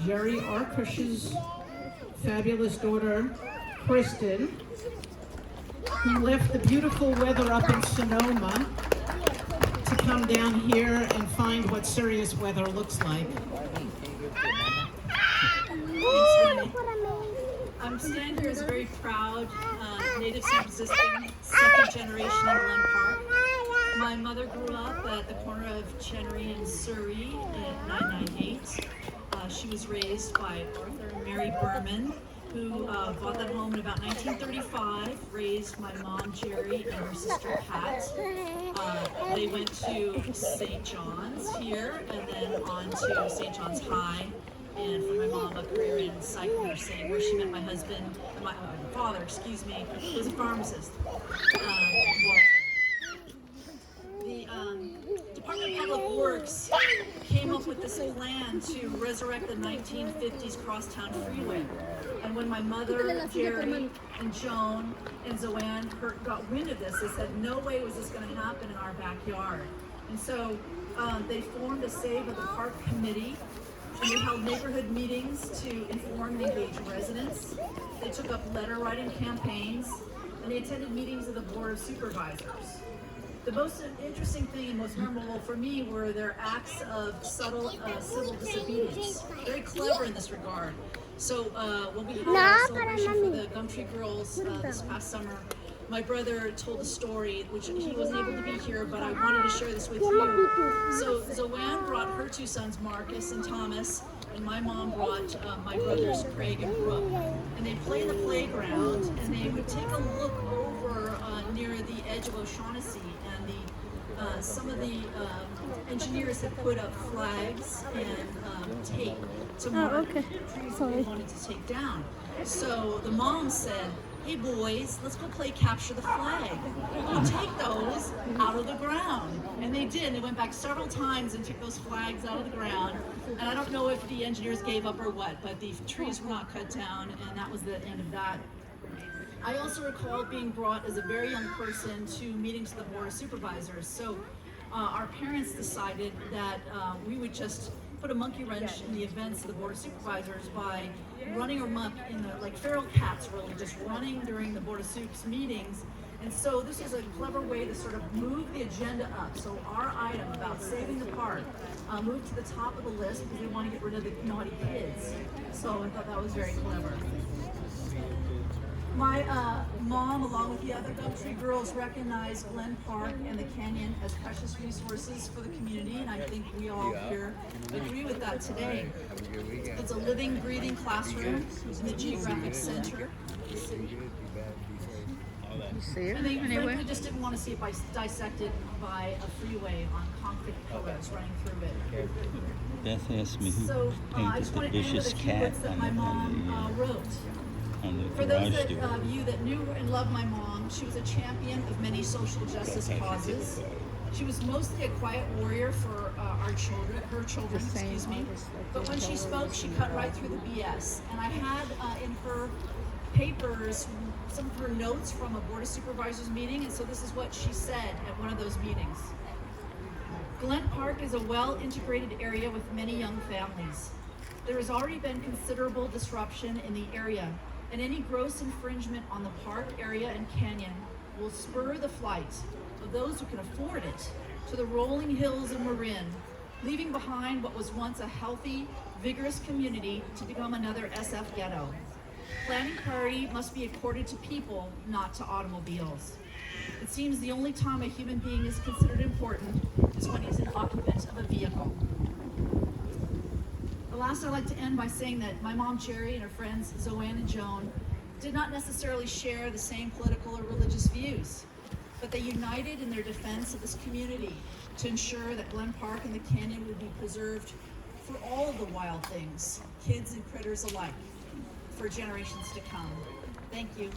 Jerry Arkush's fabulous daughter, Kristen, who left the beautiful weather up in Sonoma to come down here and find what serious weather looks like. I'm standing here as a very proud native San Franciscan, second generation in Glen Park. My mother grew up at the corner of Chenery and Surrey in 998. She was raised by Arthur and Mary Berman, who bought that home in about 1935, raised my mom, Jerry, and her sister, Pat. They went to St. John's here, and then on to St. John's High, and for my mom, a career in psych nursing, where she met my husband, my father, excuse me, who was a pharmacist. The Department of Public Works came up with this plan to resurrect the 1950s crosstown freeway. And when my mother, Jerry, and Joan, and Zoanne got wind of this, they said, no way was this going to happen in our backyard. And so they formed a Save of the Park committee, and they held neighborhood meetings to inform and engage residents. They took up letter writing campaigns, and they attended meetings of the Board of Supervisors. The most interesting thing and most memorable for me were their acts of subtle civil disobedience. Very clever in this regard. So when we had our celebration for the Gumtree Girls this past summer, my brother told a story, which he wasn't able to be here, but I wanted to share this with you. So Zoanne brought her two sons, Marcus and Thomas, and my mom brought my brothers, Craig and Brooke. And they'd play in the playground, and they would take a look over near the edge of O'Shaughnessy, and some of the engineers had put up flags and tape to mark trees they wanted to take down. So the mom said, hey boys, let's go play capture the flag. We'll take those out of the ground. And they did. They went back several times and took those flags out of the ground. And I don't know if the engineers gave up or what, but the trees were not cut down, and that was the end of that. I also recall being brought as a very young person to meetings of the Board of Supervisors. So our parents decided that we would just put a monkey wrench in the events of the Board of Supervisors by running amok in the, like feral cats really, just running during the Board of Supes meetings. And so this is a clever way to sort of move the agenda up. So our item about saving the park moved to the top of the list because we want to get rid of the naughty kids. So I thought that was very clever. My mom, along with the other Gumtree girls, recognized Glen Park and the canyon as precious resources for the community, and I think we all here agree with that today. It's a living, breathing classroom in the geographic center of the city. And they frankly just didn't want to see it dissected by a freeway on concrete pillars running through it. Beth asked me who So I painted just the want to end with vicious a few cat words that my mom wrote. on the For those garage door. of you that knew and loved my mom, she was a champion of many social justice causes. She was mostly a quiet warrior for her children, excuse me. But when she spoke, she cut right through the BS. And I had in her papers some of her notes from a Board of Supervisors meeting, and so this is what she said at one of those meetings. Glen Park is a well-integrated area with many young families. There has already been considerable disruption in the area, and any gross infringement on the park area and canyon will spur the flight of those who can afford it to the rolling hills of Marin, leaving behind what was once a healthy, vigorous community to become another SF ghetto. Planning priority must be accorded to people, not to automobiles. It seems the only time a human being is considered important is when he's an occupant of a vehicle. Last, I'd like to end by saying that my mom, Jerry, and her friends, Zoanne and Joan, did not necessarily share the same political or religious views, but they united in their defense of this community to ensure that Glen Park and the canyon would be preserved for all of the wild things, kids and critters alike, for generations to come. Thank you.